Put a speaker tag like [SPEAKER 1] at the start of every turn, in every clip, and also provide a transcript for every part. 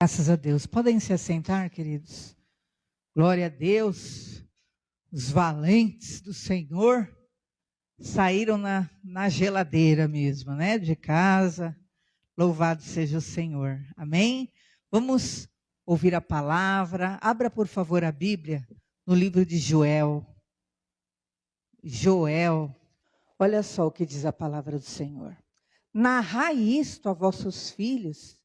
[SPEAKER 1] Graças a Deus. Podem se assentar, queridos. Glória a Deus. Os valentes do Senhor saíram na geladeira mesmo, né? De casa. Louvado seja o Senhor. Amém? Vamos ouvir a palavra. Abra, por favor, a Bíblia no livro de Joel. Joel. Olha só o que diz a palavra do Senhor. Narrai isto a vossos filhos,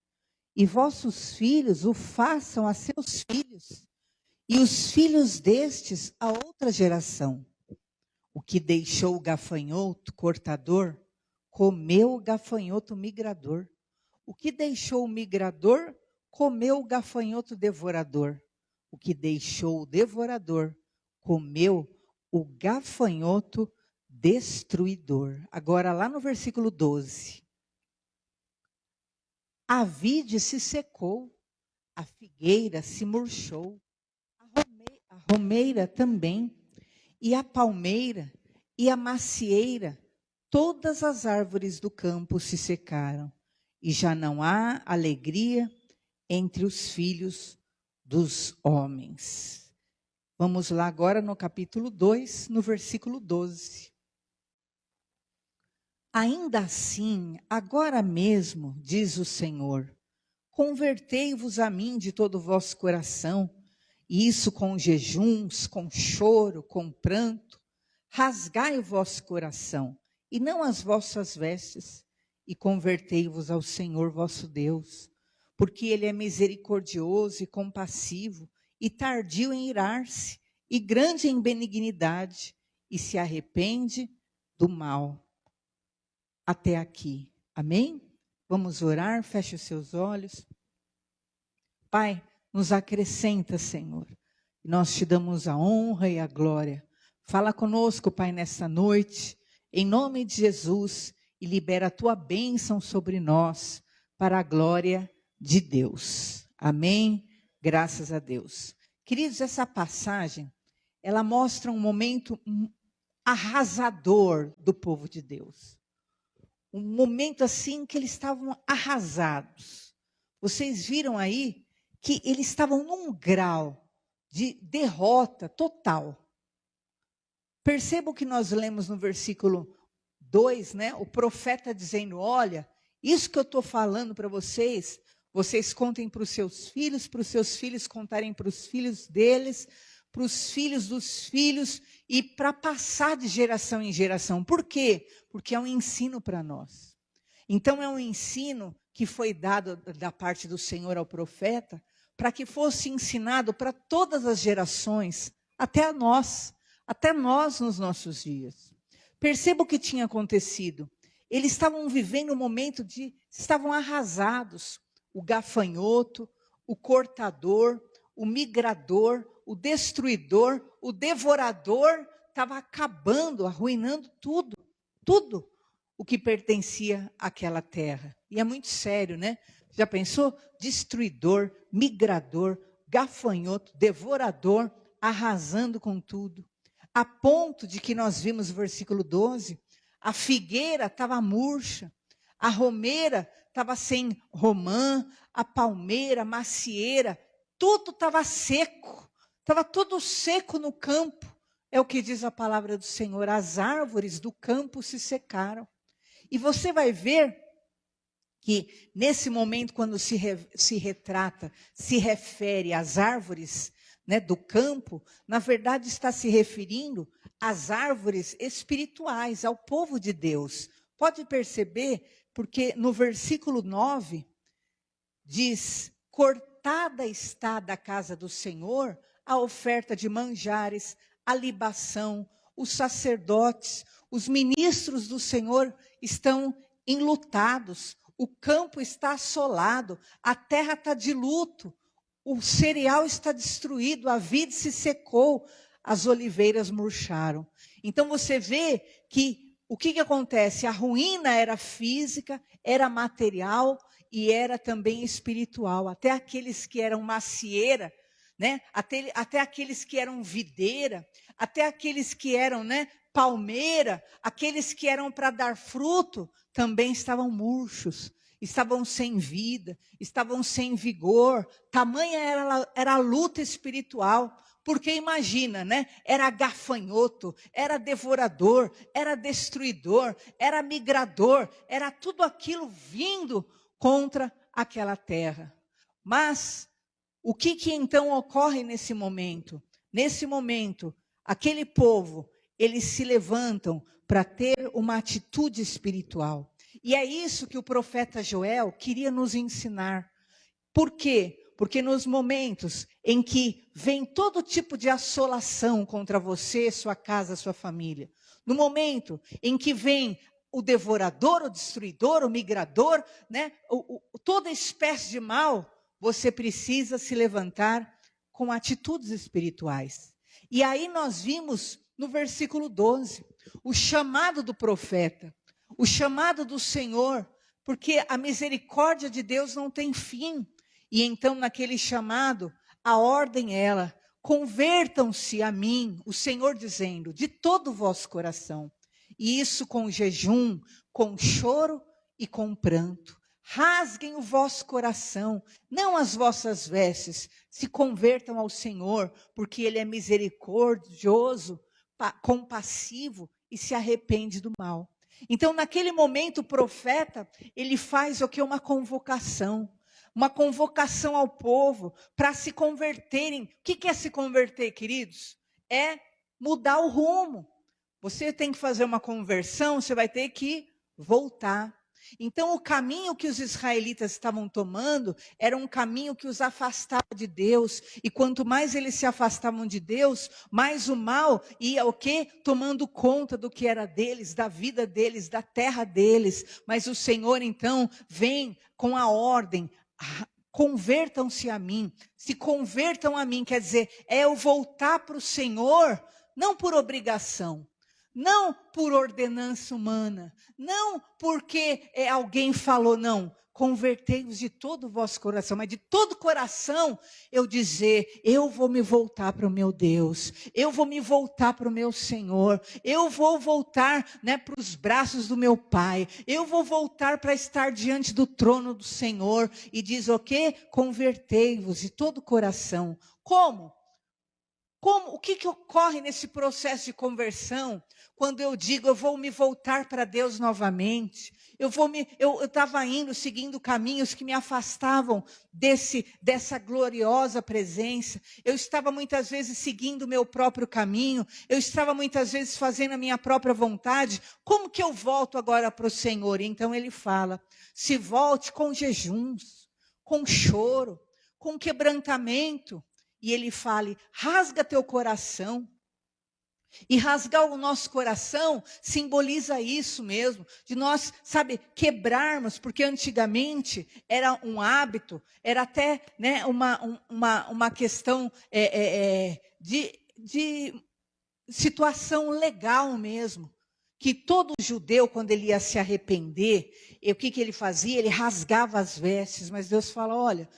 [SPEAKER 1] e vossos filhos o façam a seus filhos, e os filhos destes a outra geração. O que deixou o gafanhoto cortador, comeu o gafanhoto migrador. O que deixou o migrador, comeu o gafanhoto devorador. O que deixou o devorador, comeu o gafanhoto destruidor. Agora lá no versículo 12. A vide se secou, a figueira se murchou, a romeira também, e a palmeira e a macieira, todas as árvores do campo se secaram, e já não há alegria entre os filhos dos homens. Vamos lá agora no capítulo 2, no versículo 12. Ainda assim, agora mesmo, diz o Senhor, convertei-vos a mim de todo o vosso coração, e isso com jejuns, com choro, com pranto. Rasgai o vosso coração, e não as vossas vestes, e convertei-vos ao Senhor vosso Deus, porque Ele é misericordioso e compassivo, e tardio em irar-se, e grande em benignidade, e se arrepende do mal. Até aqui, amém? Vamos orar, feche os seus olhos. Pai, nos acrescenta, Senhor. Nós te damos a honra e a glória. Fala conosco, Pai, nessa noite, em nome de Jesus, e libera a tua bênção sobre nós, para a glória de Deus. Amém? Graças a Deus. Queridos, essa passagem, ela mostra um momento arrasador do povo de Deus. Um momento assim que eles estavam arrasados. Vocês viram aí que eles estavam num grau de derrota total. Perceba o que nós lemos no versículo 2, né? O profeta dizendo, olha, isso que eu estou falando para vocês, vocês contem para os seus filhos contarem para os filhos deles, para os filhos dos filhos, e para passar de geração em geração. Por quê? Porque é um ensino para nós. Então é um ensino que foi dado da parte do Senhor ao profeta, para que fosse ensinado para todas as gerações, até nós nos nossos dias. Perceba o que tinha acontecido. Eles estavam vivendo um momento estavam arrasados. O gafanhoto, o cortador, o migrador, o destruidor, o devorador, estava acabando, arruinando tudo o que pertencia àquela terra. E é muito sério, né? Já pensou? Destruidor, migrador, gafanhoto, devorador, arrasando com tudo. A ponto de que nós vimos no versículo 12, a figueira estava murcha, a romeira estava sem romã, a palmeira, a macieira, tudo estava seco, estava tudo seco no campo. É o que diz a palavra do Senhor, as árvores do campo se secaram. E você vai ver que nesse momento, quando se refere às árvores, né, do campo, na verdade está se referindo às árvores espirituais, ao povo de Deus. Pode perceber, porque no versículo 9, diz, cortada está da casa do Senhor a oferta de manjares, a libação, os sacerdotes, os ministros do Senhor estão enlutados, o campo está assolado, a terra está de luto, o cereal está destruído, a vide se secou, as oliveiras murcharam. Então você vê que o que acontece? A ruína era física, era material e era também espiritual. Até aqueles que eram macieira, né? Até aqueles que eram videira, até aqueles que eram, né, palmeira, aqueles que eram para dar fruto, também estavam murchos. estavam sem vida, estavam sem vigor. Tamanha era a luta espiritual. Porque imagina, né? Era gafanhoto, era devorador, era destruidor, era migrador, era tudo aquilo vindo contra aquela terra. Mas o que então ocorre nesse momento? Nesse momento, aquele povo, eles se levantam para ter uma atitude espiritual. E é isso que o profeta Joel queria nos ensinar. Por quê? Porque nos momentos em que vem todo tipo de assolação contra você, sua casa, sua família, no momento em que vem o devorador, o destruidor, o migrador, né, toda espécie de mal, você precisa se levantar com atitudes espirituais. E aí nós vimos no versículo 12, o chamado do profeta, o chamado do Senhor, porque a misericórdia de Deus não tem fim. E então, naquele chamado, a ordem é ela: convertam-se a mim, o Senhor dizendo, de todo o vosso coração. E isso com jejum, com choro e com pranto. Rasguem o vosso coração, não as vossas vestes, se convertam ao Senhor, porque Ele é misericordioso, compassivo e se arrepende do mal. Então, naquele momento, o profeta, ele faz o que? Uma convocação ao povo para se converterem. O que é se converter, queridos? É mudar o rumo. Você tem que fazer uma conversão, você vai ter que voltar. Então, o caminho que os israelitas estavam tomando era um caminho que os afastava de Deus. E quanto mais eles se afastavam de Deus, mais o mal ia o quê? Tomando conta do que era deles, da vida deles, da terra deles. Mas o Senhor, então, vem com a ordem: convertam-se a mim. Se convertam a mim, quer dizer, é eu voltar para o Senhor, não por obrigação. Não por ordenança humana, não porque alguém falou, não. Convertei-vos de todo o vosso coração, mas de todo o coração eu dizer, eu vou me voltar para o meu Deus, eu vou me voltar para o meu Senhor, eu vou voltar, né, para os braços do meu Pai, eu vou voltar para estar diante do trono do Senhor. E diz o quê? Convertei-vos de todo o coração. Como? O que ocorre nesse processo de conversão? Quando eu digo, eu vou me voltar para Deus novamente. Eu estava indo, seguindo caminhos que me afastavam dessa gloriosa presença. Eu estava muitas vezes seguindo o meu próprio caminho. Eu estava muitas vezes fazendo a minha própria vontade. Como que eu volto agora para o Senhor? E então ele fala, se volte com jejuns, com choro, com quebrantamento. E ele fala, rasga teu coração. E rasgar o nosso coração simboliza isso mesmo, de nós, quebrarmos, porque antigamente era um hábito, era até, né, uma questão de situação legal mesmo, que todo judeu, quando ele ia se arrepender, o que ele fazia? Ele rasgava as vestes, mas Deus fala, olha,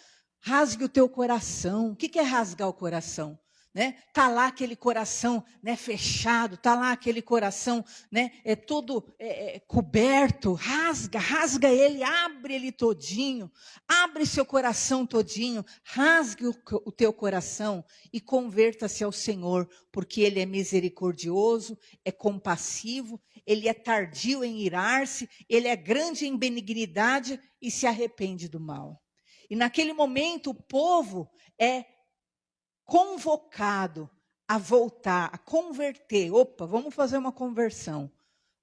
[SPEAKER 1] rasgue o teu coração. O que é rasgar o coração? Né? Tá lá aquele coração, né, fechado, tá lá aquele coração, né, todo coberto. Rasga ele, abre ele todinho, abre seu coração todinho, rasgue o teu coração e converta-se ao Senhor, porque Ele é misericordioso, é compassivo, Ele é tardio em irar-se, Ele é grande em benignidade e se arrepende do mal. E naquele momento o povo é convocado a voltar, a converter. Opa, vamos fazer uma conversão.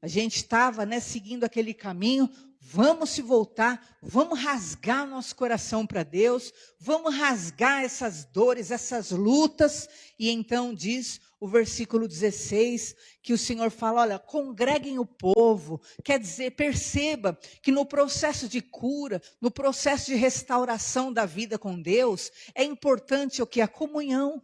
[SPEAKER 1] A gente estava, né, seguindo aquele caminho, vamos se voltar, vamos rasgar nosso coração para Deus, vamos rasgar essas dores, essas lutas. E então diz o versículo 16, que o Senhor fala, olha, congreguem o povo. Quer dizer, perceba que no processo de cura, no processo de restauração da vida com Deus, é importante o que? A comunhão.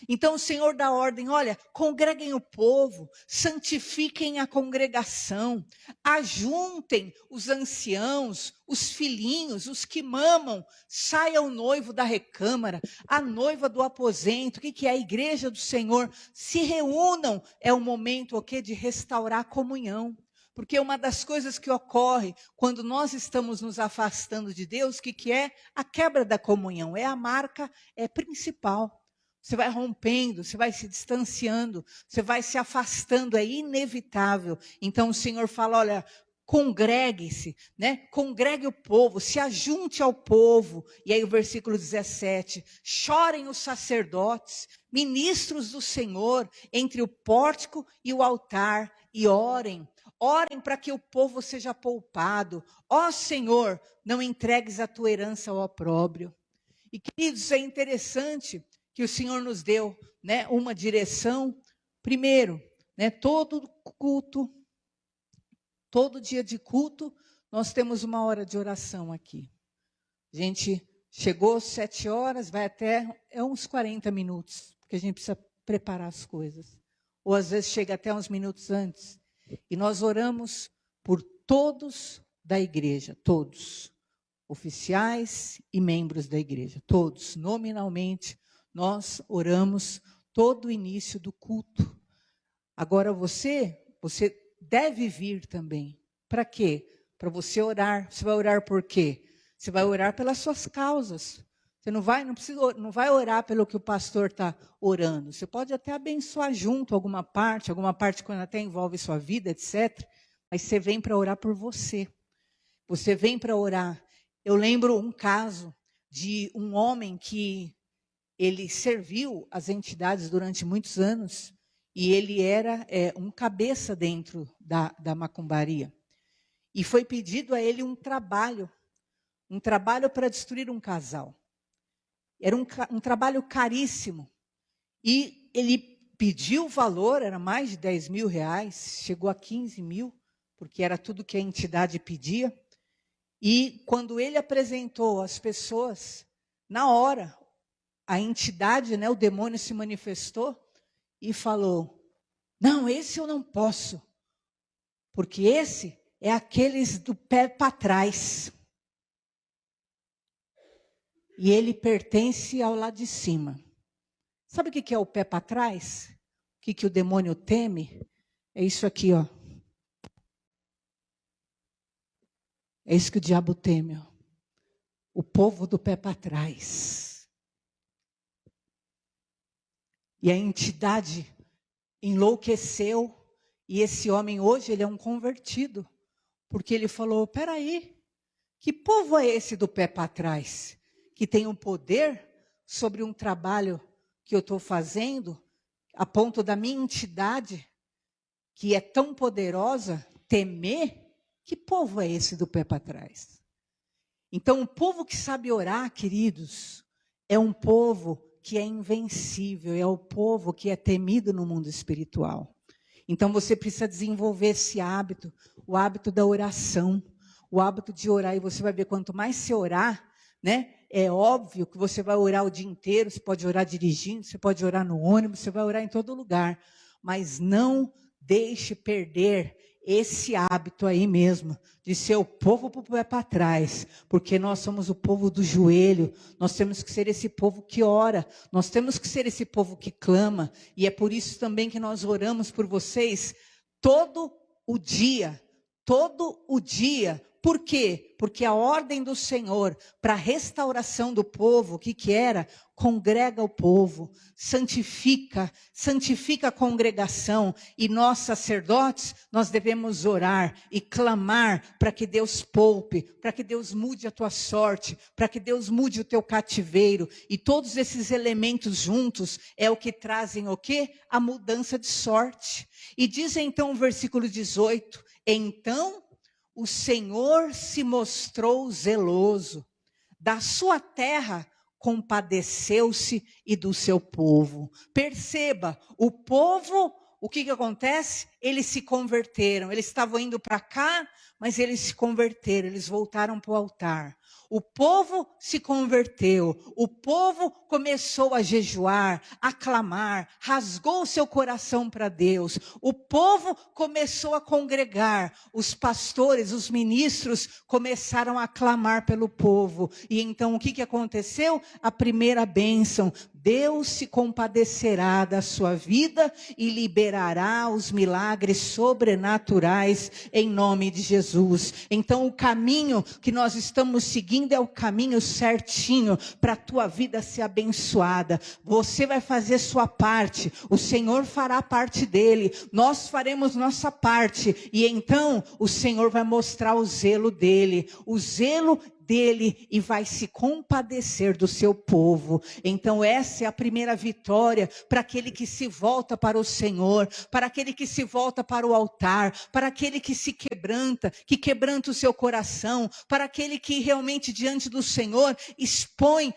[SPEAKER 1] Então o Senhor dá ordem, olha, congreguem o povo, santifiquem a congregação, ajuntem os anciãos, os filhinhos, os que mamam, saia o noivo da recâmara, a noiva do aposento. O que é a igreja do Senhor? Se reúnam, é o momento de restaurar a comunhão. Porque uma das coisas que ocorre quando nós estamos nos afastando de Deus, que é a quebra da comunhão, é a marca principal. Você vai rompendo, você vai se distanciando, você vai se afastando, é inevitável. Então o Senhor fala, olha, congregue-se, né? Congregue o povo, se ajunte ao povo. E aí o versículo 17, chorem os sacerdotes, ministros do Senhor, entre o pórtico e o altar, e orem. Orem para que o povo seja poupado. Ó Senhor, não entregues a tua herança ao opróbrio. E queridos, é interessante que o Senhor nos deu, né, uma direção. Primeiro, né, todo culto, todo dia de culto, nós temos uma hora de oração aqui. A gente chegou às 7 horas, vai até uns 40 minutos, porque a gente precisa preparar as coisas. Ou às vezes chega até uns minutos antes. E nós oramos por todos da igreja, todos, oficiais e membros da igreja, todos, nominalmente, nós oramos todo o início do culto. Agora você deve vir também. Para quê? Para você orar. Você vai orar por quê? Você vai orar pelas suas causas. Você não vai orar pelo que o pastor está orando. Você pode até abençoar junto alguma parte quando até envolve sua vida, etc. Mas você vem para orar por você. Você vem para orar. Eu lembro um caso de um homem que ele serviu as entidades durante muitos anos e ele era um cabeça dentro da macumbaria. E foi pedido a ele um trabalho para destruir um casal. Era um trabalho caríssimo. E ele pediu o valor, era mais de 10 mil reais, chegou a 15 mil, porque era tudo que a entidade pedia. E quando ele apresentou às pessoas, na hora, a entidade, né, o demônio se manifestou e falou, não, esse eu não posso, porque esse é aqueles do pé para trás. E ele pertence ao lado de cima. Sabe o que é o pé para trás? O que o demônio teme? É isso aqui, ó. É isso que o diabo teme, ó. O povo do pé para trás. E a entidade enlouqueceu. E esse homem hoje, ele é um convertido. Porque ele falou, peraí, que povo é esse do pé para trás? Que tem um poder sobre um trabalho que eu estou fazendo, a ponto da minha entidade, que é tão poderosa, temer? Que povo é esse do pé para trás? Então, o povo que sabe orar, queridos, é um povo que é invencível, é o povo que é temido no mundo espiritual. Então, você precisa desenvolver esse hábito, o hábito da oração, o hábito de orar, e você vai ver, quanto mais você orar, né? É óbvio que você vai orar o dia inteiro, você pode orar dirigindo, você pode orar no ônibus, você vai orar em todo lugar. Mas não deixe perder esse hábito aí mesmo, de ser o povo para trás, porque nós somos o povo do joelho, nós temos que ser esse povo que ora, nós temos que ser esse povo que clama, e é por isso também que nós oramos por vocês todo o dia. Por quê? Porque a ordem do Senhor para a restauração do povo, o que era? Congrega o povo, santifica a congregação. E nós, sacerdotes, nós devemos orar e clamar para que Deus poupe, para que Deus mude a tua sorte, para que Deus mude o teu cativeiro. E todos esses elementos juntos é o que trazem o quê? A mudança de sorte. E diz então o versículo 18, então o Senhor se mostrou zeloso, da sua terra compadeceu-se e do seu povo. Perceba, o povo, o que acontece? Eles se converteram, eles estavam indo para cá, mas eles se converteram, eles voltaram para o altar. O povo se converteu, o povo começou a jejuar, a clamar, rasgou seu coração para Deus. O povo começou a congregar, os pastores, os ministros começaram a clamar pelo povo. E então o que aconteceu? A primeira bênção, Deus se compadecerá da sua vida e liberará os milagres milagres sobrenaturais em nome de Jesus. Então o caminho que nós estamos seguindo é o caminho certinho para a tua vida ser abençoada. Você vai fazer sua parte, o Senhor fará a parte dele, nós faremos nossa parte, e então o Senhor vai mostrar o zelo dele, e vai se compadecer do seu povo. Então essa é a primeira vitória para aquele que se volta para o Senhor, para aquele que se volta para o altar, para aquele que se quebranta, que quebranta o seu coração, para aquele que realmente diante do Senhor expõe,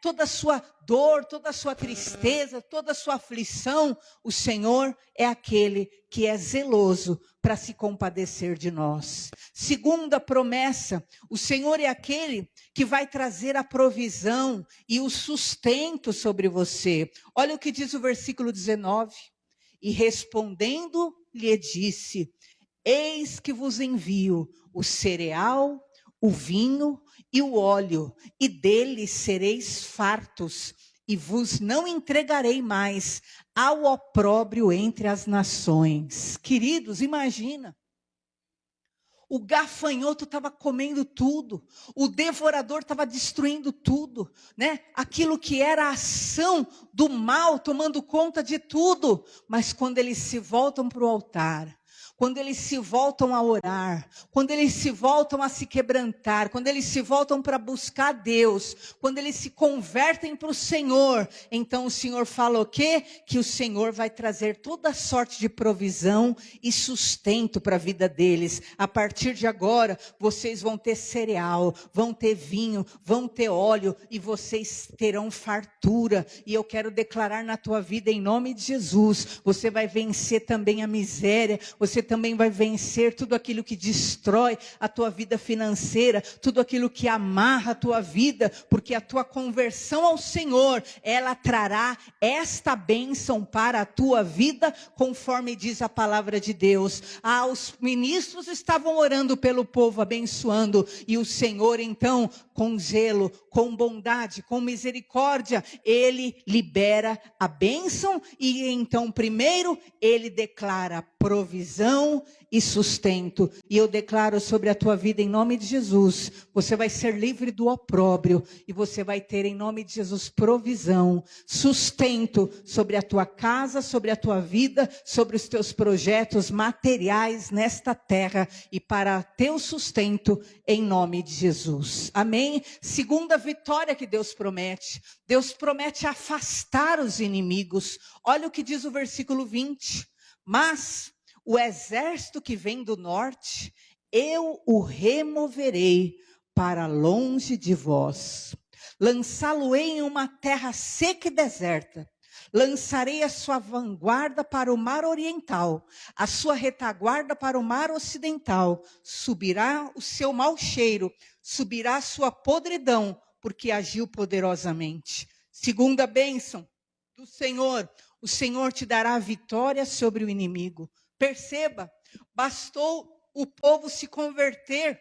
[SPEAKER 1] toda a sua dor, toda a sua tristeza, toda a sua aflição. O Senhor é aquele que é zeloso para se compadecer de nós. Segunda promessa, o Senhor é aquele que vai trazer a provisão e o sustento sobre você. Olha o que diz o versículo 19. E respondendo lhe disse: eis que vos envio o cereal, o vinho e o óleo, e deles sereis fartos, e vos não entregarei mais ao opróbrio entre as nações. Queridos, imagina. O gafanhoto estava comendo tudo, o devorador estava destruindo tudo, Aquilo que era a ação do mal tomando conta de tudo. Mas quando eles se voltam para o altar, quando eles se voltam a orar, quando eles se voltam a se quebrantar, quando eles se voltam para buscar Deus, quando eles se convertem para o Senhor, então o Senhor fala o quê? Que o Senhor vai trazer toda sorte de provisão e sustento para a vida deles. A partir de agora, vocês vão ter cereal, vão ter vinho, vão ter óleo, e vocês terão fartura. E eu quero declarar na tua vida, em nome de Jesus, você vai vencer também a miséria, você também vai vencer tudo aquilo que destrói a tua vida financeira, tudo aquilo que amarra a tua vida, porque a tua conversão ao Senhor, ela trará esta bênção para a tua vida, conforme diz a palavra de Deus. Os ministros estavam orando pelo povo, abençoando, e o Senhor então, com zelo, com bondade, com misericórdia, ele libera a bênção, e então primeiro ele declara provisão e sustento. E eu declaro sobre a tua vida, em nome de Jesus, você vai ser livre do opróbrio, e você vai ter, em nome de Jesus, provisão, sustento sobre a tua casa, sobre a tua vida, sobre os teus projetos materiais nesta terra, e para teu sustento, em nome de Jesus. Amém? Segunda vitória que Deus promete afastar os inimigos. Olha o que diz o versículo 20. Mas o exército que vem do norte, eu o removerei para longe de vós. Lançá-lo-ei em uma terra seca e deserta. Lançarei a sua vanguarda para o mar oriental, a sua retaguarda para o mar ocidental. Subirá o seu mau cheiro, subirá a sua podridão, porque agiu poderosamente. Segunda bênção do Senhor, o Senhor te dará vitória sobre o inimigo. Perceba, bastou o povo se converter,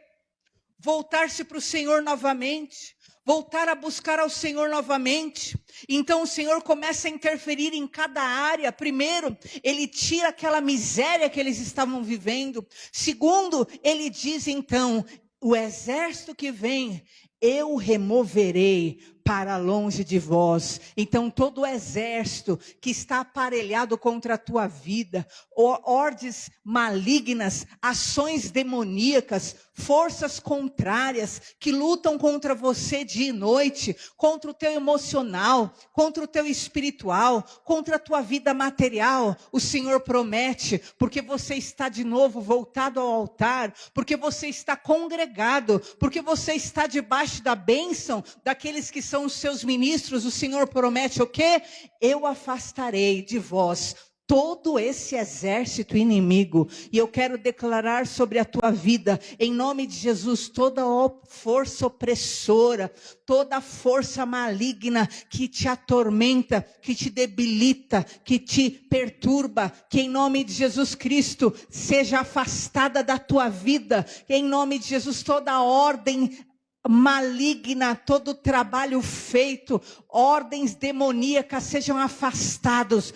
[SPEAKER 1] voltar-se para o Senhor novamente, voltar a buscar ao Senhor novamente. Então o Senhor começa a interferir em cada área. Primeiro, ele tira aquela miséria que eles estavam vivendo. Segundo, ele diz então: o exército que vem, eu removerei para longe de vós. Então todo o exército que está aparelhado contra a tua vida, ordens malignas, ações demoníacas, forças contrárias que lutam contra você dia e noite, contra o teu emocional, contra o teu espiritual, contra a tua vida material, o Senhor promete, porque você está de novo voltado ao altar, porque você está congregado, porque você está debaixo da bênção daqueles que são os seus ministros. O Senhor promete o quê? Eu afastarei de vós todo esse exército inimigo. E eu quero declarar sobre a tua vida, em nome de Jesus, toda força opressora, toda força maligna que te atormenta, que te debilita, que te perturba, que em nome de Jesus Cristo seja afastada da tua vida. Em nome de Jesus, toda ordem maligna, todo trabalho feito, ordens demoníacas sejam afastados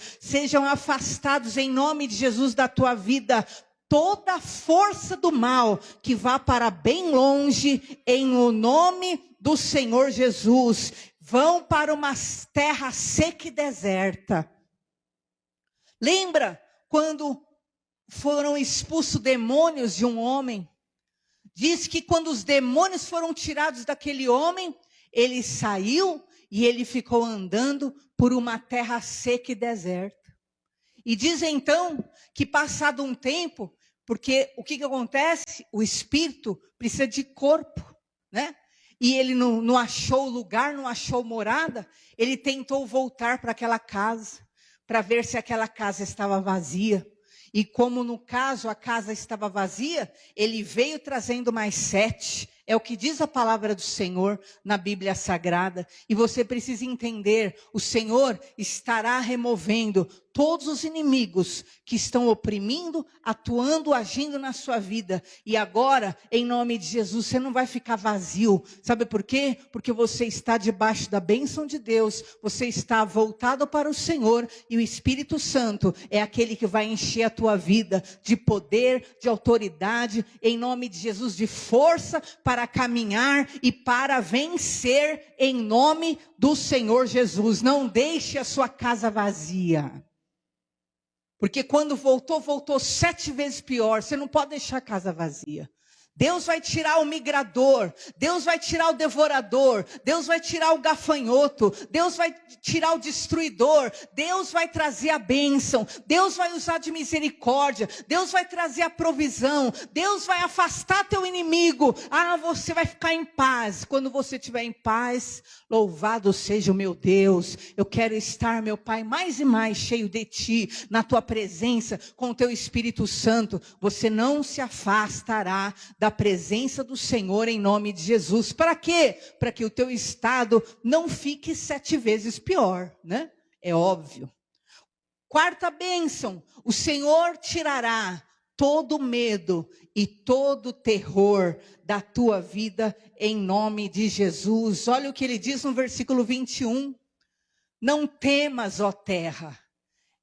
[SPEAKER 1] em nome de Jesus da tua vida. Toda força do mal que vá para bem longe, em o nome do Senhor Jesus. Vão para uma terra seca e deserta. Lembra quando foram expulsos demônios de um homem? Diz que quando os demônios foram tirados daquele homem, ele saiu e ele ficou andando por uma terra seca e deserta. E diz então que passado um tempo, porque o que acontece? O espírito precisa de corpo, né? E ele não achou lugar, não achou morada, ele tentou voltar para aquela casa, para ver se aquela casa estava vazia. E como no caso a casa estava vazia, ele veio trazendo mais 7. É o que diz a palavra do Senhor na Bíblia Sagrada. E você precisa entender, o Senhor estará removendo todos os inimigos que estão oprimindo, atuando, agindo na sua vida. E agora, em nome de Jesus, você não vai ficar vazio. Sabe por quê? Porque você está debaixo da bênção de Deus. Você está voltado para o Senhor. E o Espírito Santo é aquele que vai encher a tua vida de poder, de autoridade, em nome de Jesus, de força para caminhar e para vencer em nome do Senhor Jesus. Não deixe a sua casa vazia. Porque quando voltou 7 vezes pior. Você não pode deixar a casa vazia. Deus vai tirar o migrador, Deus vai tirar o devorador, Deus vai tirar o gafanhoto, Deus vai tirar o destruidor, Deus vai trazer a bênção, Deus vai usar de misericórdia, Deus vai trazer a provisão, Deus vai afastar teu inimigo. Você vai ficar em paz. Quando você estiver em paz, louvado seja o meu Deus. Eu quero estar, meu Pai, mais e mais cheio de Ti, na Tua presença, com o Teu Espírito Santo. Você não se afastará da presença do Senhor em nome de Jesus. Para quê? Para que o teu estado não fique 7 vezes pior, né? É óbvio. 4ª bênção, o Senhor tirará todo medo e todo terror da tua vida em nome de Jesus. Olha o que ele diz no versículo 21. Não temas, ó terra,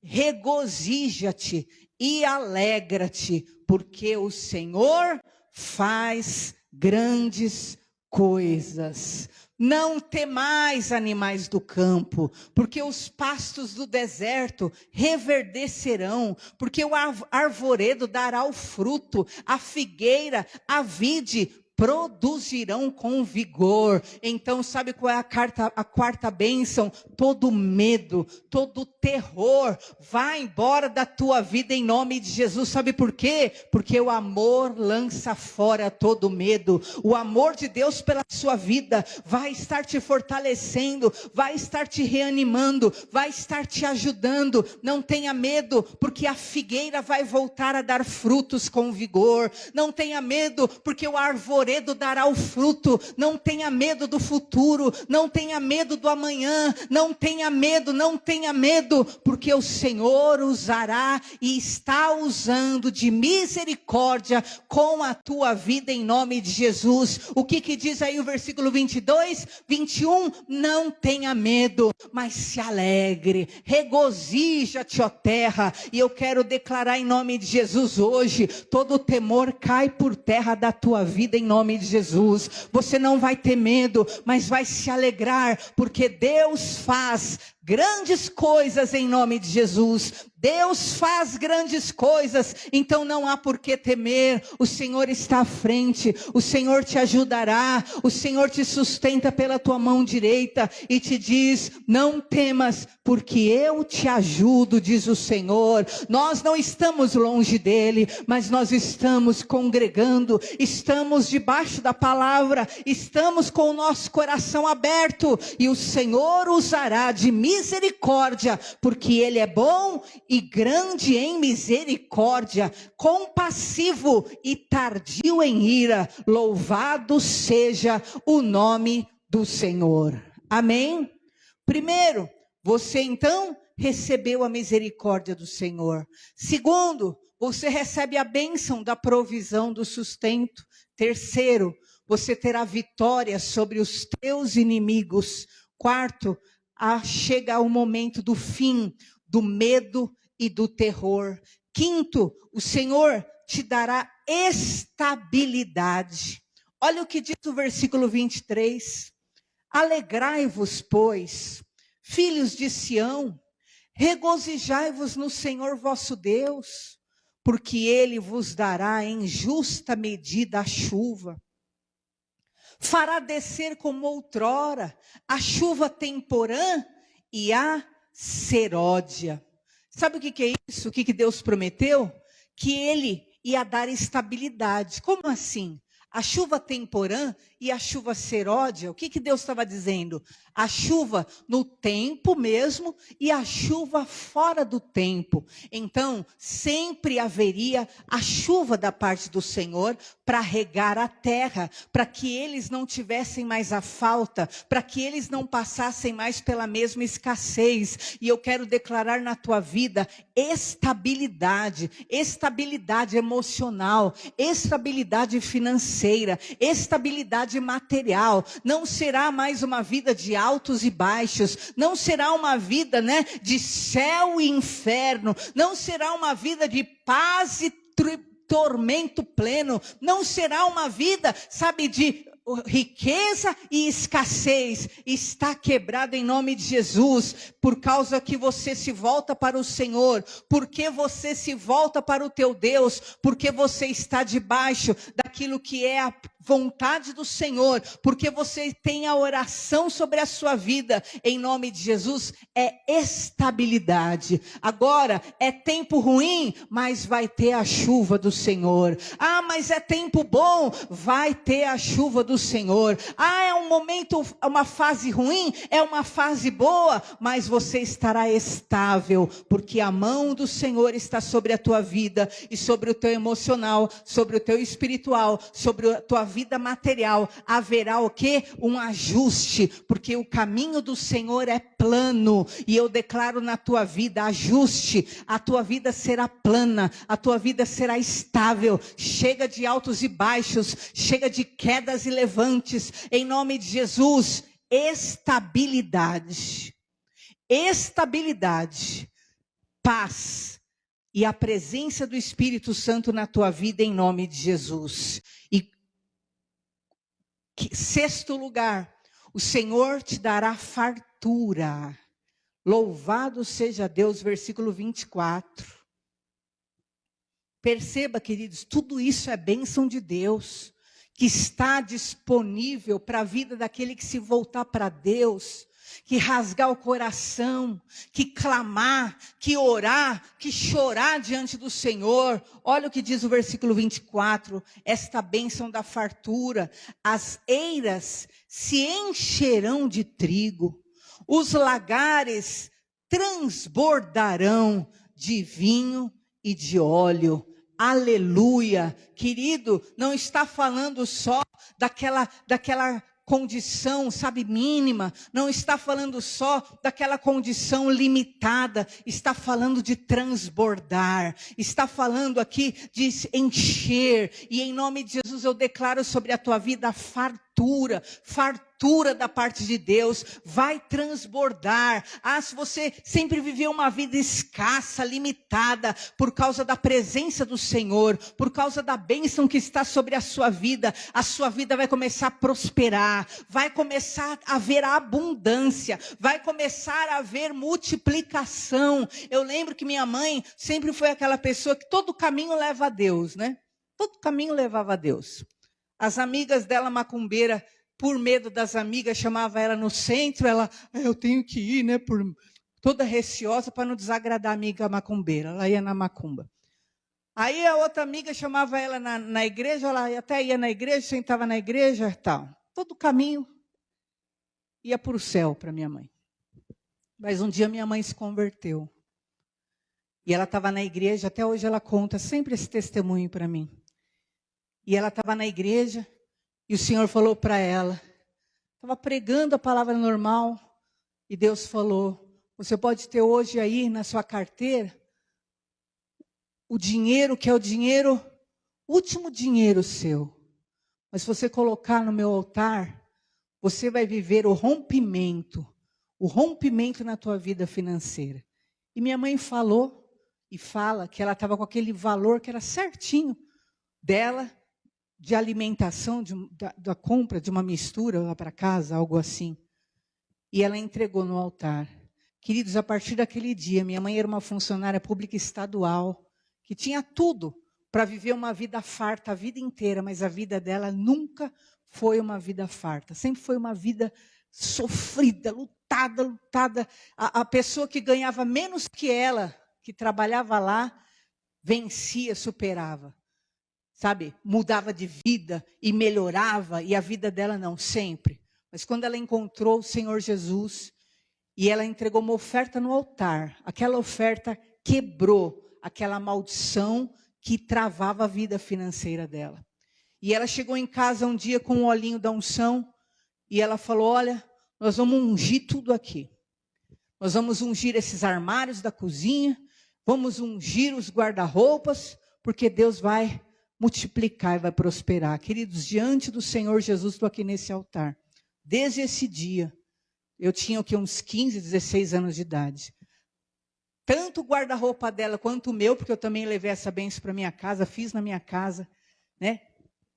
[SPEAKER 1] regozija-te e alegra-te, porque o Senhor faz grandes coisas. Não temais, animais do campo, porque os pastos do deserto reverdecerão, porque o arvoredo dará o fruto, a figueira, a vide produzirão com vigor. Então, sabe qual é a 4ª bênção? Todo medo, todo terror vai embora da tua vida em nome de Jesus. Sabe por quê? Porque o amor lança fora todo medo. O amor de Deus pela sua vida vai estar te fortalecendo, vai estar te reanimando, vai estar te ajudando. Não tenha medo, porque a figueira vai voltar a dar frutos com vigor. Não tenha medo, porque o arvoredo dará o fruto. Não tenha medo do futuro, não tenha medo do amanhã, não tenha medo, porque o Senhor usará e está usando de misericórdia com a tua vida em nome de Jesus. O que diz aí o versículo 22, 21? Não tenha medo, mas se alegre, regozija-te, ó terra. E eu quero declarar em nome de Jesus hoje, todo temor cai por terra da tua vida em nome de Jesus. Você não vai ter medo, mas vai se alegrar, porque Deus faz grandes coisas em nome de Jesus. Deus faz grandes coisas, então não há por que temer. O Senhor está à frente, o Senhor te ajudará, o Senhor te sustenta pela tua mão direita e te diz: não temas, porque eu te ajudo, diz o Senhor. Nós não estamos longe dele, mas nós estamos congregando, estamos debaixo da palavra, estamos com o nosso coração aberto, e o Senhor usará de misericórdia, porque ele é bom e grande em misericórdia, compassivo e tardio em ira. Louvado seja o nome do Senhor. Amém? Primeiro, você então recebeu a misericórdia do Senhor. Segundo, você recebe a bênção da provisão, do sustento. Terceiro, você terá vitória sobre os teus inimigos. Quarto, chega o momento do fim do medo e do terror. Quinto, o Senhor te dará estabilidade. Olha o que diz o versículo 23. Alegrai-vos, pois, filhos de Sião, regozijai-vos no Senhor vosso Deus, porque Ele vos dará em justa medida a chuva. Fará descer como outrora a chuva temporã e a seródia. Sabe o que é isso? O que Deus prometeu? Que Ele ia dar estabilidade. Como assim? A chuva temporã e a chuva seródia, o que Deus estava dizendo? A chuva no tempo mesmo e a chuva fora do tempo. Então, sempre haveria a chuva da parte do Senhor para regar a terra, para que eles não tivessem mais a falta, para que eles não passassem mais pela mesma escassez. E eu quero declarar na tua vida estabilidade, estabilidade emocional, estabilidade financeira, estabilidade material. Não será mais uma vida de altos e baixos, não será uma vida, de céu e inferno, não será uma vida de paz e tormento pleno, não será uma vida, de riqueza e escassez. Está quebrado em nome de Jesus, por causa que você se volta para o Senhor, porque você se volta para o teu Deus, porque você está debaixo daquilo que é a vontade do Senhor, porque você tem a oração sobre a sua vida, em nome de Jesus, é estabilidade. Agora, é tempo ruim, mas vai ter a chuva do Senhor. Mas é tempo bom, vai ter a chuva do Senhor. É um momento, uma fase ruim, é uma fase boa, mas você estará estável, porque a mão do Senhor está sobre a tua vida, e sobre o teu emocional, sobre o teu espiritual, sobre a tua vida material. Haverá o quê? Um ajuste, porque o caminho do Senhor é plano, e eu declaro na tua vida ajuste. A tua vida será plana, a tua vida será estável. Chega de altos e baixos, chega de quedas e levantes, em nome de Jesus. Estabilidade, paz e a presença do Espírito Santo na tua vida, em nome de Jesus. E sexto lugar, o Senhor te dará fartura. Louvado seja Deus, versículo 24. Perceba, queridos, tudo isso é bênção de Deus, que está disponível para a vida daquele que se voltar para Deus, que rasgar o coração, que clamar, que orar, que chorar diante do Senhor. Olha o que diz o versículo 24, esta bênção da fartura: as eiras se encherão de trigo, os lagares transbordarão de vinho e de óleo. Aleluia. Querido, não está falando só daquela condição, mínima. Não está falando só daquela condição limitada. Está falando de transbordar. Está falando aqui de encher. E em nome de Jesus eu declaro sobre a tua vida fartura da parte de Deus, vai transbordar. Se você sempre viveu uma vida escassa, limitada, por causa da presença do Senhor, por causa da bênção que está sobre a sua vida vai começar a prosperar, vai começar a haver abundância, vai começar a haver multiplicação. Eu lembro que minha mãe sempre foi aquela pessoa que todo caminho leva a Deus, Todo caminho levava a Deus. As amigas dela macumbeira, por medo das amigas, chamava ela no centro, eu tenho que ir, toda receosa para não desagradar a amiga macumbeira. Ela ia na macumba. Aí a outra amiga chamava ela na igreja, ela até ia na igreja, sentava na igreja e tal. Todo caminho ia para o céu para minha mãe. Mas um dia minha mãe se converteu. E ela estava na igreja, até hoje ela conta sempre esse testemunho para mim. E ela estava na igreja, e o Senhor falou para ela, estava pregando a palavra normal, e Deus falou: você pode ter hoje aí na sua carteira o dinheiro que é o dinheiro, último dinheiro seu, mas se você colocar no meu altar, você vai viver o rompimento na tua vida financeira. E minha mãe falou e fala que ela estava com aquele valor que era certinho dela, de alimentação, da compra de uma mistura lá para casa, algo assim. E ela entregou no altar. Queridos, a partir daquele dia, minha mãe era uma funcionária pública estadual, que tinha tudo para viver uma vida farta a vida inteira, mas a vida dela nunca foi uma vida farta. Sempre foi uma vida sofrida, lutada. A pessoa que ganhava menos que ela, que trabalhava lá, vencia, superava. Sabe, mudava de vida e melhorava, e a vida dela não, sempre. Mas quando ela encontrou o Senhor Jesus, e ela entregou uma oferta no altar, aquela oferta quebrou aquela maldição que travava a vida financeira dela. E ela chegou em casa um dia com um olhinho da unção, e ela falou, olha, nós vamos ungir tudo aqui. Nós vamos ungir esses armários da cozinha, vamos ungir os guarda-roupas, porque Deus vai multiplicar e vai prosperar. Queridos, diante do Senhor Jesus, estou aqui nesse altar. Desde esse dia, eu tinha uns 15, 16 anos de idade. Tanto o guarda-roupa dela quanto o meu, porque eu também levei essa bênção para minha casa, fiz na minha casa, né?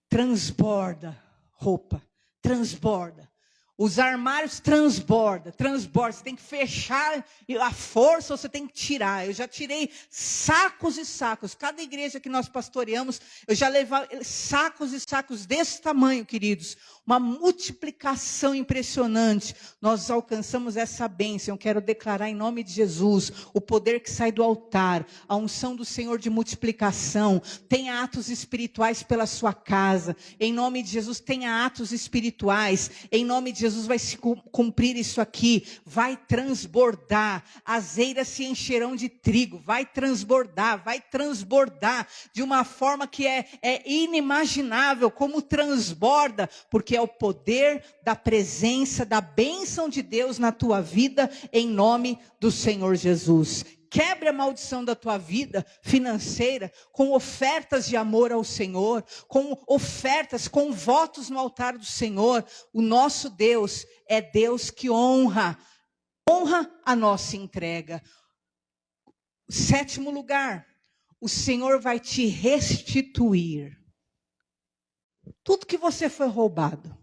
[SPEAKER 1] Transborda roupa, transborda. Os armários transborda. Você tem que fechar a força, você tem que tirar. Eu já tirei sacos e sacos. Cada igreja que nós pastoreamos, eu já levava sacos e sacos desse tamanho, queridos. Uma multiplicação impressionante. Nós alcançamos essa bênção. Eu quero declarar em nome de Jesus o poder que sai do altar, a unção do Senhor de multiplicação. Tenha atos espirituais pela sua casa. Em nome de Jesus, tenha atos espirituais. Em nome de Jesus vai se cumprir isso aqui. Vai transbordar. As eiras se encherão de trigo. Vai transbordar de uma forma que é inimaginável, como transborda, porque é o poder da presença, da bênção de Deus na tua vida, em nome do Senhor Jesus. Quebre a maldição da tua vida financeira com ofertas de amor ao Senhor, com ofertas, com votos no altar do Senhor. O nosso Deus é Deus que honra a nossa entrega. 7º lugar, o Senhor vai te restituir. Tudo que você foi roubado,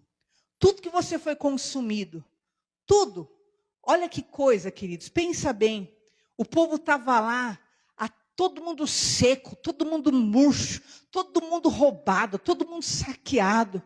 [SPEAKER 1] tudo que você foi consumido, tudo. Olha que coisa, queridos, pensa bem. O povo estava lá, todo mundo seco, todo mundo murcho, todo mundo roubado, todo mundo saqueado.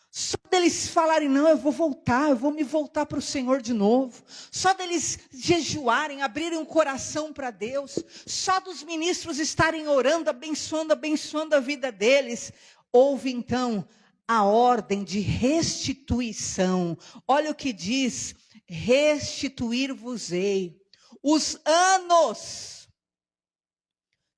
[SPEAKER 1] Só deles falarem, não, eu vou me voltar para o Senhor de novo. Só deles jejuarem, abrirem o coração para Deus. Só dos ministros estarem orando, abençoando a vida deles. Houve então a ordem de restituição. Olha o que diz, restituir-vos-ei. Os anos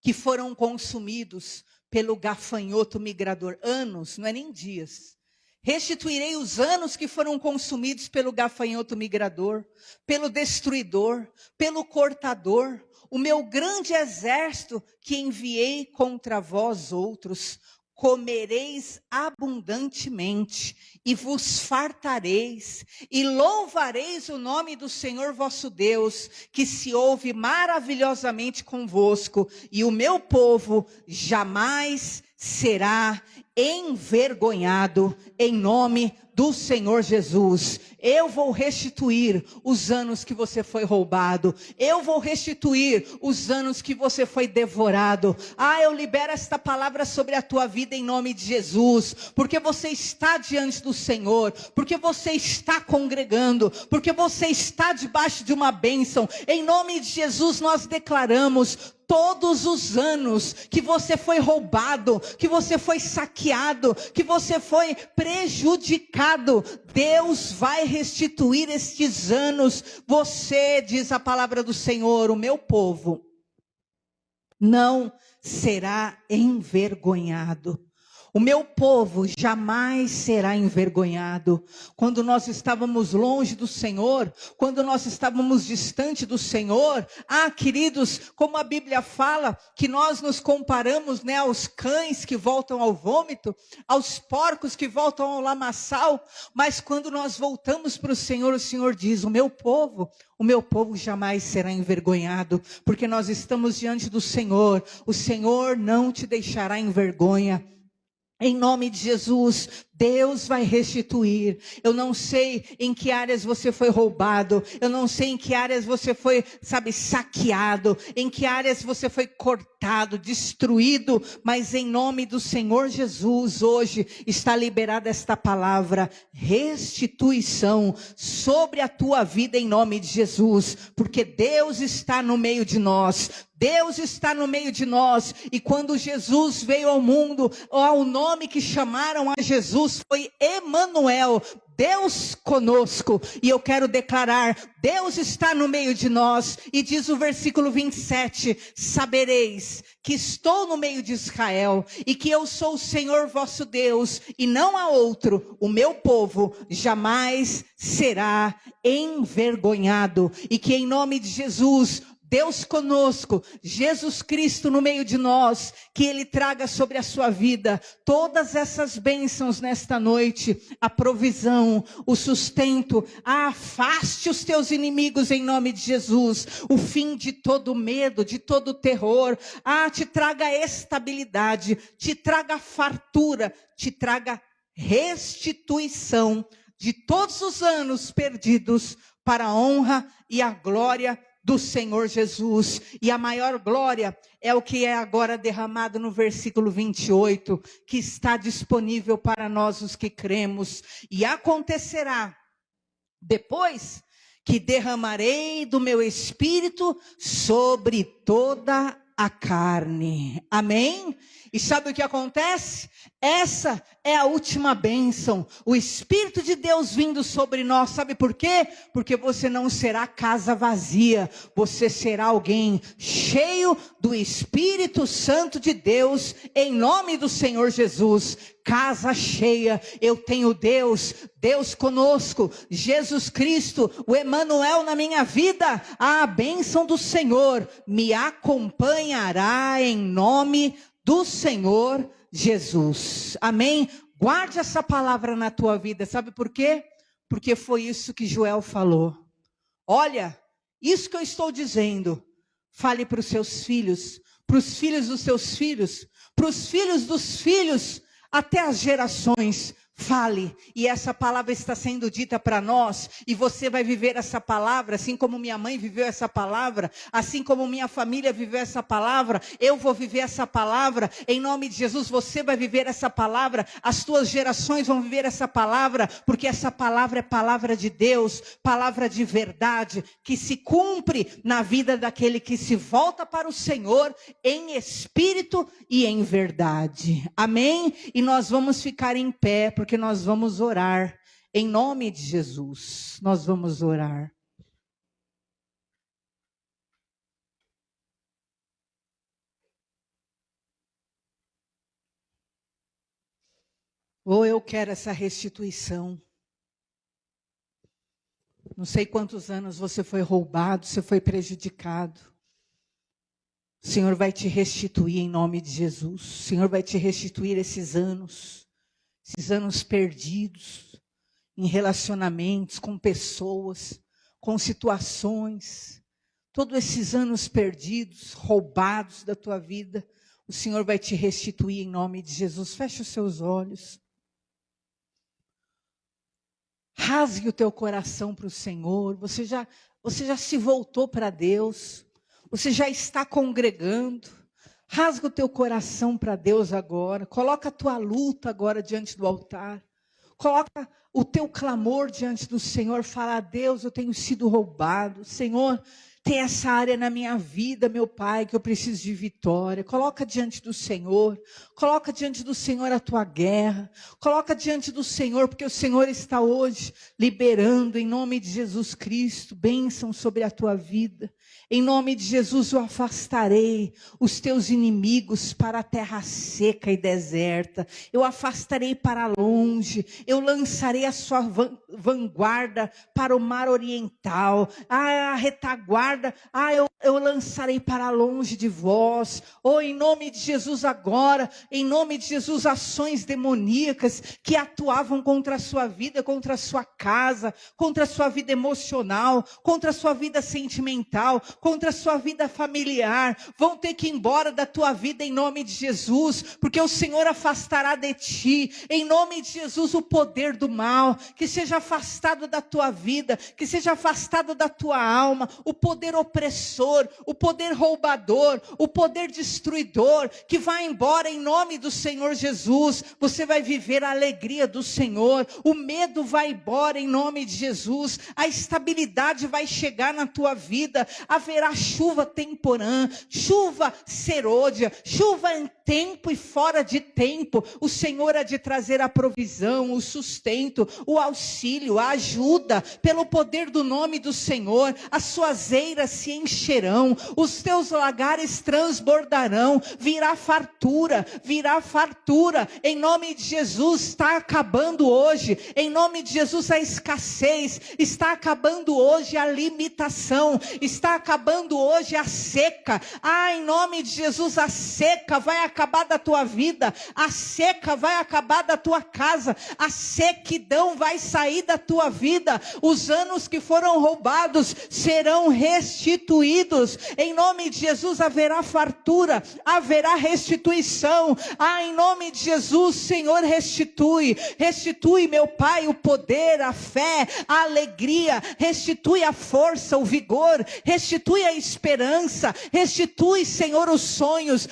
[SPEAKER 1] que foram consumidos pelo gafanhoto migrador. Anos, não é nem dias. Restituirei os anos que foram consumidos pelo gafanhoto migrador, pelo destruidor, pelo cortador, o meu grande exército que enviei contra vós outros. Comereis abundantemente e vos fartareis e louvareis o nome do Senhor vosso Deus, que se ouve maravilhosamente convosco, e o meu povo jamais será envergonhado em nome do Senhor Jesus. Eu vou restituir os anos que você foi roubado. Eu vou restituir os anos que você foi devorado. Eu libero esta palavra sobre a tua vida em nome de Jesus. Porque você está diante do Senhor. Porque você está congregando. Porque você está debaixo de uma bênção. Em nome de Jesus nós declaramos: todos os anos que você foi roubado, que você foi saqueado, que você foi prejudicado, Deus vai restituir estes anos. Você, diz a palavra do Senhor, o meu povo não será envergonhado. O meu povo jamais será envergonhado. Quando nós estávamos longe do Senhor, quando nós estávamos distante do Senhor, queridos, como a Bíblia fala, que nós nos comparamos, né, aos cães que voltam ao vômito, aos porcos que voltam ao lamaçal, mas quando nós voltamos para o Senhor diz, o meu povo jamais será envergonhado, porque nós estamos diante do Senhor, o Senhor não te deixará em vergonha. Em nome de Jesus, Deus vai restituir. Eu não sei em que áreas você foi roubado. Eu não sei em que áreas você foi, saqueado. Em que áreas você foi cortado, destruído. Mas em nome do Senhor Jesus, hoje está liberada esta palavra. Restituição sobre a tua vida em nome de Jesus. Porque Deus está no meio de nós. Deus está no meio de nós, e quando Jesus veio ao mundo, o nome que chamaram a Jesus foi Emanuel, Deus conosco, e eu quero declarar, Deus está no meio de nós, e diz o versículo 27, sabereis que estou no meio de Israel, e que eu sou o Senhor vosso Deus, e não há outro, o meu povo jamais será envergonhado, e que em nome de Jesus, Deus conosco, Jesus Cristo no meio de nós, que Ele traga sobre a sua vida todas essas bênçãos nesta noite, a provisão, o sustento, afaste os teus inimigos em nome de Jesus, o fim de todo medo, de todo terror, te traga estabilidade, te traga fartura, te traga restituição de todos os anos perdidos para a honra e a glória do Senhor Jesus, e a maior glória é o que é agora derramado no versículo 28, que está disponível para nós os que cremos, e acontecerá, depois que derramarei do meu espírito sobre toda a carne, amém? E sabe o que acontece? Essa é a última bênção, o Espírito de Deus vindo sobre nós, sabe por quê? Porque você não será casa vazia, você será alguém cheio do Espírito Santo de Deus, em nome do Senhor Jesus, casa cheia, eu tenho Deus conosco, Jesus Cristo, o Emanuel na minha vida, a bênção do Senhor me acompanhará em nome do Senhor Jesus, amém? Guarde essa palavra na tua vida, sabe por quê? Porque foi isso que Joel falou. Olha, isso que eu estou dizendo, fale para os seus filhos, para os filhos dos seus filhos, para os filhos dos filhos, até as gerações. Fale, e essa palavra está sendo dita para nós, e você vai viver essa palavra, assim como minha mãe viveu essa palavra, assim como minha família viveu essa palavra, eu vou viver essa palavra, em nome de Jesus, você vai viver essa palavra, as tuas gerações vão viver essa palavra, porque essa palavra é palavra de Deus, palavra de verdade, que se cumpre na vida daquele que se volta para o Senhor, em espírito e em verdade, amém? E nós vamos ficar em pé, porque nós vamos orar, em nome de Jesus, nós vamos orar. Eu quero essa restituição. Não sei quantos anos você foi roubado, você foi prejudicado. O Senhor vai te restituir em nome de Jesus. O Senhor vai te restituir esses anos perdidos em relacionamentos, com pessoas, com situações, todos esses anos perdidos, roubados da tua vida, o Senhor vai te restituir em nome de Jesus. Feche os seus olhos. Rasgue o teu coração para o Senhor. Você já se voltou para Deus. Você já está congregando. Rasga o teu coração para Deus agora. Coloca a tua luta agora diante do altar. Coloca o teu clamor diante do Senhor. Fala, Deus, eu tenho sido roubado. Senhor, Tem essa área na minha vida, meu Pai, que eu preciso de vitória. Coloca diante do Senhor. Coloca diante do Senhor a tua guerra. Coloca diante do Senhor, porque o Senhor está hoje liberando, em nome de Jesus Cristo, bênção sobre a tua vida. Em nome de Jesus eu afastarei os teus inimigos para a terra seca e deserta. Eu afastarei para longe. Eu lançarei a sua vanguarda para o mar oriental. A retaguarda, eu lançarei para longe de vós. Em nome de Jesus agora, em nome de Jesus, ações demoníacas que atuavam contra a sua vida, contra a sua casa, contra a sua vida emocional, contra a sua vida sentimental, contra a sua vida familiar, vão ter que ir embora da tua vida em nome de Jesus, porque o Senhor afastará de ti, em nome de Jesus, o poder do mal, que seja afastado da tua vida, que seja afastado da tua alma, o poder opressor, o poder roubador, o poder destruidor, que vai embora em nome do Senhor Jesus. Você vai viver a alegria do Senhor, o medo vai embora em nome de Jesus, a estabilidade vai chegar na tua vida, haverá chuva temporã, chuva serôdia, chuva em tempo e fora de tempo. O Senhor há de trazer a provisão, o sustento, o auxílio, a ajuda, pelo poder do nome do Senhor. As suas eiras se encherão, os teus lagares transbordarão, virá fartura, em nome de Jesus. Está acabando hoje, em nome de Jesus, a escassez, está acabando hoje a limitação, está acabando hoje a seca. Em nome de Jesus, a seca vai acabar da tua vida, a seca vai acabar da tua casa, a sequidão vai sair da tua vida, os anos que foram roubados serão restituídos, em nome de Jesus haverá fartura, haverá restituição. Em nome de Jesus, Senhor, restitui, meu Pai, o poder, a fé, a alegria, restitui a força, o vigor, restitui a esperança, restitui, Senhor, os sonhos.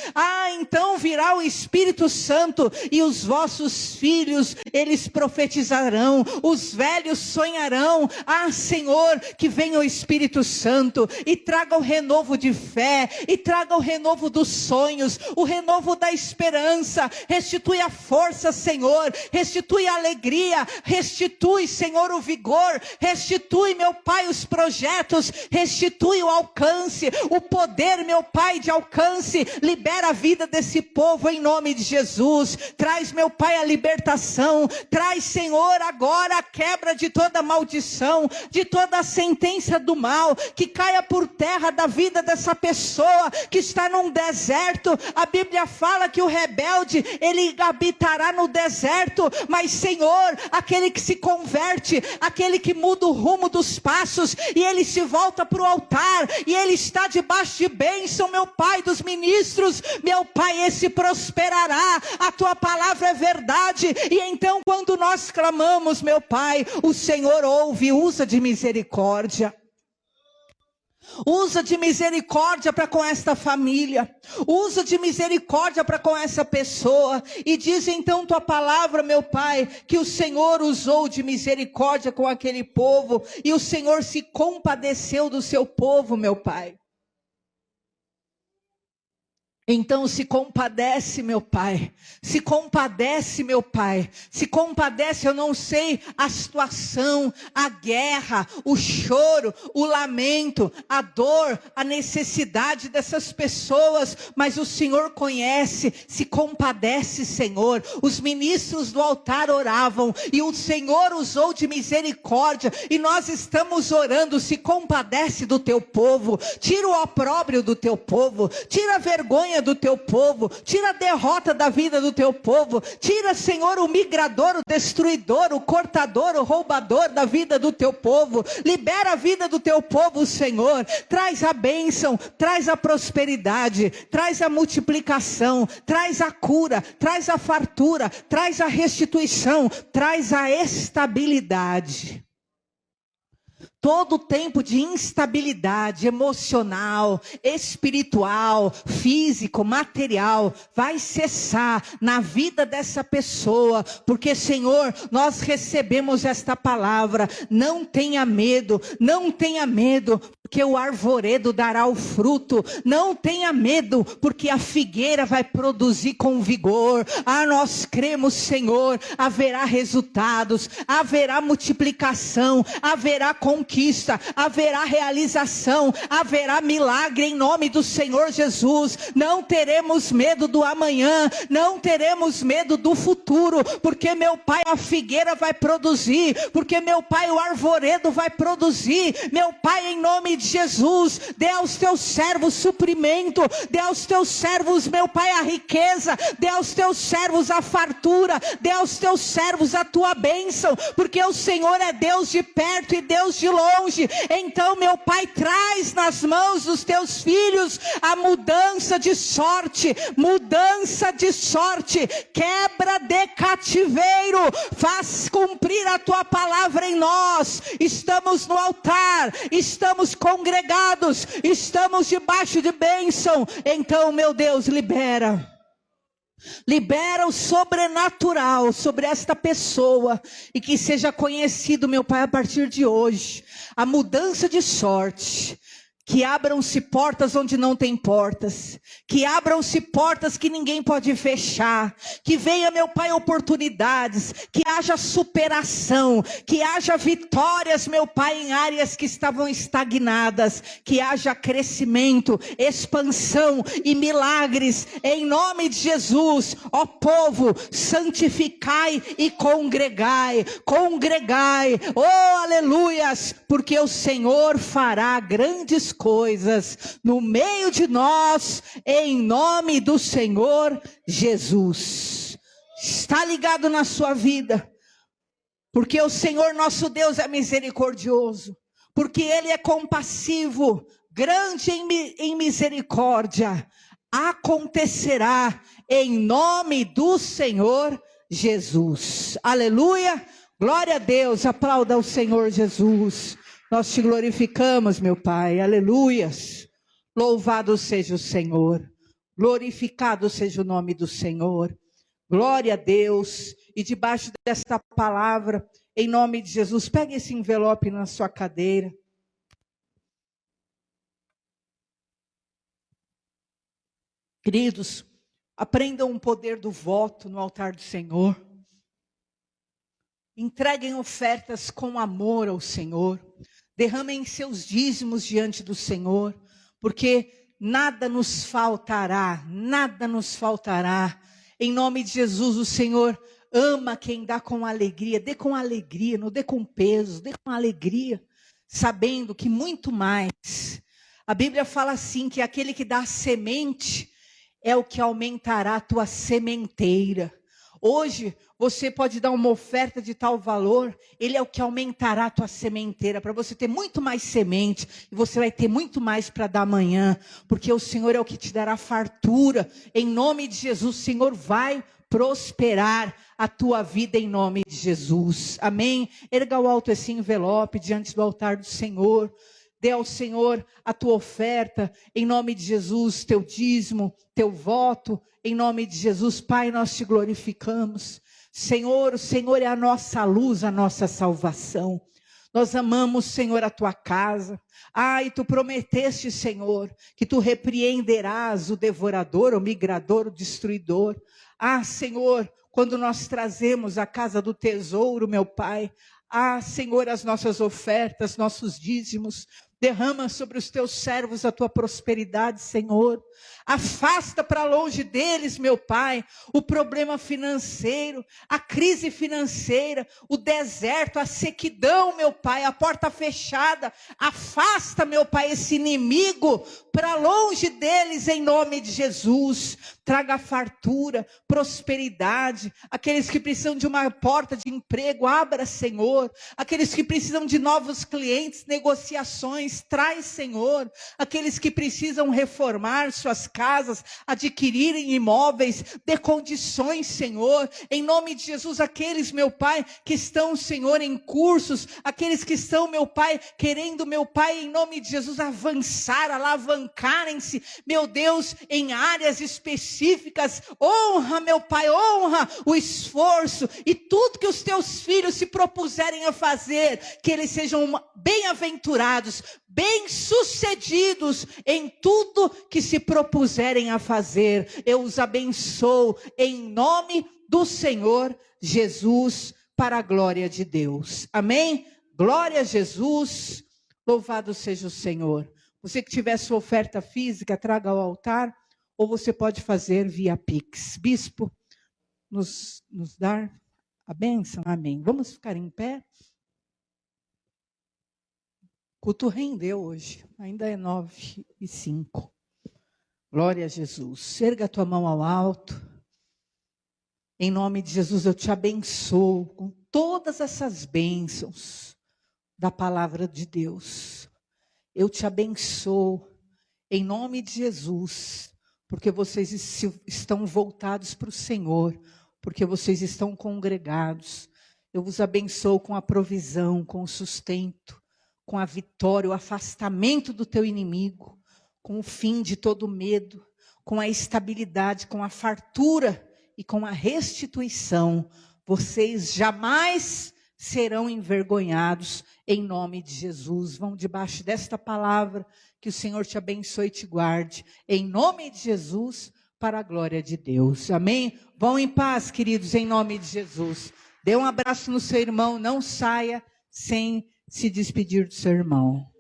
[SPEAKER 1] Então virá o Espírito Santo e os vossos filhos, eles profetizarão, os velhos sonharão. Senhor, que venha o Espírito Santo e traga o renovo de fé, e traga o renovo dos sonhos, o renovo da esperança. Restitui a força, Senhor, restitui a alegria, restitui, Senhor, o vigor, restitui, meu Pai, os projetos, restitui o alcance, o poder, meu Pai, de alcance. Libera a vida desse povo em nome de Jesus. Traz, meu Pai, a libertação. Traz, Senhor, agora a quebra de toda maldição, de toda a sentença do mal, que caia por terra da vida dessa pessoa que está num deserto. A Bíblia fala que o rebelde, ele habitará no deserto, mas, Senhor, aquele que se converte, aquele que muda o rumo dos passos, e ele se volta para o altar, e ele está debaixo de bênção, meu Pai, dos ministros, meu Pai, esse prosperará. A tua palavra é verdade, e então quando nós clamamos, meu Pai, o Senhor ouve. Usa de misericórdia. Usa de misericórdia para com esta família, usa de misericórdia para com essa pessoa, e diz então tua palavra, meu Pai, que o Senhor usou de misericórdia com aquele povo, e o Senhor se compadeceu do seu povo, meu Pai. Então se compadece, meu Pai, se compadece, meu Pai, se compadece. Eu não sei a situação, a guerra, o choro, o lamento, a dor, a necessidade dessas pessoas, mas o Senhor conhece. Se compadece, Senhor. Os ministros do altar oravam, e o Senhor usou de misericórdia, e nós estamos orando. Se compadece do teu povo, tira o opróbrio do teu povo, tira a vergonha do teu povo, tira a derrota da vida do teu povo, tira, Senhor, o migrador, o destruidor, o cortador, o roubador da vida do teu povo. Libera a vida do teu povo, Senhor. Traz a bênção, traz a prosperidade, traz a multiplicação, traz a cura, traz a fartura, traz a restituição, traz a estabilidade. todo tempo de instabilidade emocional, espiritual, físico, material, vai cessar na vida dessa pessoa, porque, Senhor, nós recebemos esta palavra. Não tenha medo, não tenha medo, porque o arvoredo dará o fruto. Não tenha medo, porque a figueira vai produzir com vigor. Nós cremos, Senhor, haverá resultados, haverá multiplicação, haverá conquista, haverá realização, haverá milagre em nome do Senhor Jesus. Não teremos medo do amanhã, não teremos medo do futuro, porque meu Pai, a figueira vai produzir, porque meu Pai, o arvoredo vai produzir. Meu Pai, em nome de Jesus, dê aos teus servos suprimento, dê aos teus servos, meu Pai, a riqueza, dê aos teus servos a fartura, dê aos teus servos a tua bênção, porque o Senhor é Deus de perto e Deus de longe. Então, meu Pai, traz nas mãos dos teus filhos a mudança de sorte, quebra de cativeiro, faz cumprir a tua palavra em nós. Estamos no altar, estamos congregados, estamos debaixo de bênção. Então, meu Deus, libera o sobrenatural sobre esta pessoa, e que seja conhecido, meu Pai, a partir de hoje, a mudança de sorte. Que abram-se portas onde não tem portas, que abram-se portas que ninguém pode fechar, que venha, meu Pai, oportunidades, que haja superação, que haja vitórias, meu Pai, em áreas que estavam estagnadas, que haja crescimento, expansão e milagres, em nome de Jesus. Ó povo, santificai e congregai, oh aleluias, porque o Senhor fará grandes coisas no meio de nós, em nome do Senhor Jesus. Está ligado na sua vida, porque o Senhor nosso Deus é misericordioso, porque Ele é compassivo, grande em misericórdia. Acontecerá em nome do Senhor Jesus. Aleluia, glória a Deus, aplauda ao Senhor Jesus. Nós te glorificamos, meu Pai, aleluias. Louvado seja o Senhor, glorificado seja o nome do Senhor. Glória a Deus. E debaixo desta palavra, em nome de Jesus, pegue esse envelope na sua cadeira. Queridos, aprendam o poder do voto no altar do Senhor. Entreguem ofertas com amor ao Senhor. Derramem seus dízimos diante do Senhor, porque nada nos faltará, nada nos faltará. Em nome de Jesus, o Senhor ama quem dá com alegria. Dê com alegria, não dê com peso, dê com alegria, sabendo que muito mais. A Bíblia fala assim, que aquele que dá semente é o que aumentará a tua sementeira. Hoje, você pode dar uma oferta de tal valor, ele é o que aumentará a tua sementeira, para você ter muito mais semente, e você vai ter muito mais para dar amanhã, porque o Senhor é o que te dará fartura. Em nome de Jesus, o Senhor vai prosperar a tua vida em nome de Jesus. Amém? Erga ao alto esse envelope diante do altar do Senhor. Dê ao Senhor a tua oferta, em nome de Jesus, teu dízimo, teu voto, em nome de Jesus. Pai, nós te glorificamos. Senhor, o Senhor é a nossa luz, a nossa salvação. Nós amamos, Senhor, a tua casa. E tu prometeste, Senhor, que tu repreenderás o devorador, o migrador, o destruidor. Senhor, quando nós trazemos a casa do tesouro, meu Pai, Senhor, as nossas ofertas, nossos dízimos, derrama sobre os teus servos a tua prosperidade, Senhor. Afasta para longe deles, meu Pai, o problema financeiro, a crise financeira, o deserto, a sequidão, meu Pai, a porta fechada. Afasta, meu Pai, esse inimigo para longe deles, em nome de Jesus. Traga fartura, prosperidade. Aqueles que precisam de uma porta de emprego, abra, Senhor. Aqueles que precisam de novos clientes, negociações, traz, Senhor, aqueles que precisam reformar suas casas, adquirirem imóveis, dê condições, Senhor, em nome de Jesus, aqueles, meu Pai, que estão, Senhor, em cursos, aqueles que estão, meu Pai, querendo, meu Pai, em nome de Jesus, avançar, alavancarem-se, meu Deus, em áreas específicas, honra, meu Pai, honra o esforço e tudo que os teus filhos se propuserem a fazer, que eles sejam bem-aventurados, bem-sucedidos em tudo que se propuserem a fazer. Eu os abençoo em nome do Senhor Jesus, para a glória de Deus. Amém? Glória a Jesus, louvado seja o Senhor. Você que tiver sua oferta física, traga ao altar, ou você pode fazer via Pix. Bispo, nos dar a bênção? Amém. Vamos ficar em pé? O culto rendeu hoje, ainda é 9:05. Glória a Jesus. Erga a tua mão ao alto. Em nome de Jesus, eu te abençoo com todas essas bênçãos da palavra de Deus. Eu te abençoo em nome de Jesus, porque vocês estão voltados para o Senhor, porque vocês estão congregados. Eu vos abençoo com a provisão, com o sustento, com a vitória, o afastamento do teu inimigo, com o fim de todo medo, com a estabilidade, com a fartura e com a restituição. Vocês jamais serão envergonhados em nome de Jesus. Vão debaixo desta palavra, que o Senhor te abençoe e te guarde, em nome de Jesus, para a glória de Deus. Amém? Vão em paz, queridos, em nome de Jesus. Dê um abraço no seu irmão, não saia sem se despedir do seu irmão.